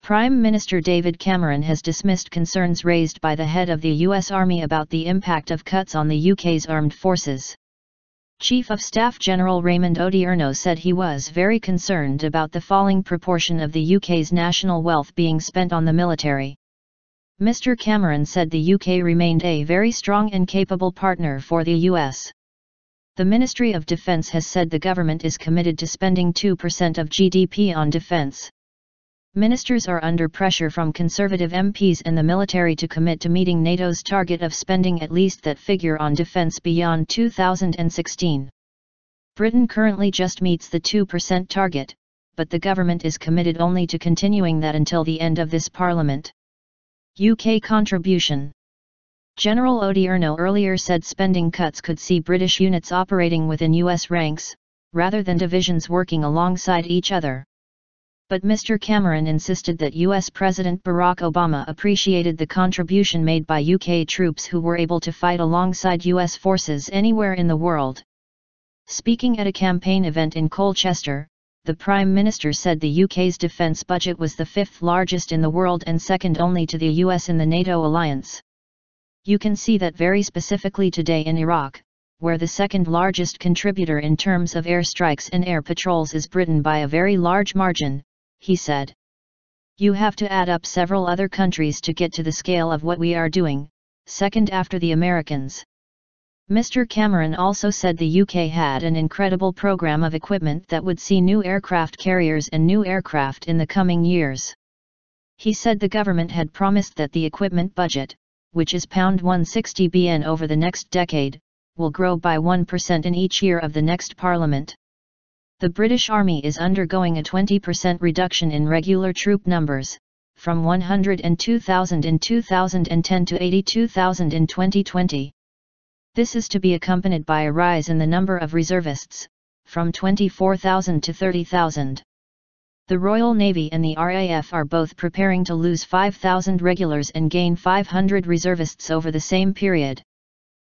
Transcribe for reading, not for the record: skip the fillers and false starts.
Prime Minister David Cameron has dismissed concerns raised by the head of the US Army about the impact of cuts on the UK's armed forces. Chief of Staff General Raymond Odierno said he was very concerned about the falling proportion of the UK's national wealth being spent on the military. Mr. Cameron said the UK remained a very strong and capable partner for the US. The Ministry of Defence has said the government is committed to spending 2% of GDP on defence. Ministers are under pressure from Conservative MPs and the military to commit to meeting NATO's target of spending at least that figure on defence beyond 2016. Britain currently just meets the 2% target, but the government is committed only to continuing that until the end of this Parliament. UK contribution. General Odierno earlier said spending cuts could see British units operating within US ranks, rather than divisions working alongside each other. But Mr. Cameron insisted that US President Barack Obama appreciated the contribution made by UK troops who were able to fight alongside US forces anywhere in the world. Speaking at a campaign event in Colchester, the Prime Minister said the UK's defence budget was the fifth largest in the world and second only to the US in the NATO alliance. You can see that very specifically today in Iraq, where the second largest contributor in terms of airstrikes and air patrols is Britain by a very large margin, he said. You have to add up several other countries to get to the scale of what we are doing, second after the Americans. Mr. Cameron also said the UK had an incredible program of equipment that would see new aircraft carriers and new aircraft in the coming years. He said the government had promised that the equipment budget, which is £160 billion over the next decade, will grow by 1% in each year of the next Parliament. The British Army is undergoing a 20% reduction in regular troop numbers, from 102,000 in 2010 to 82,000 in 2020. This is to be accompanied by a rise in the number of reservists, from 24,000 to 30,000. The Royal Navy and the RAF are both preparing to lose 5,000 regulars and gain 500 reservists over the same period.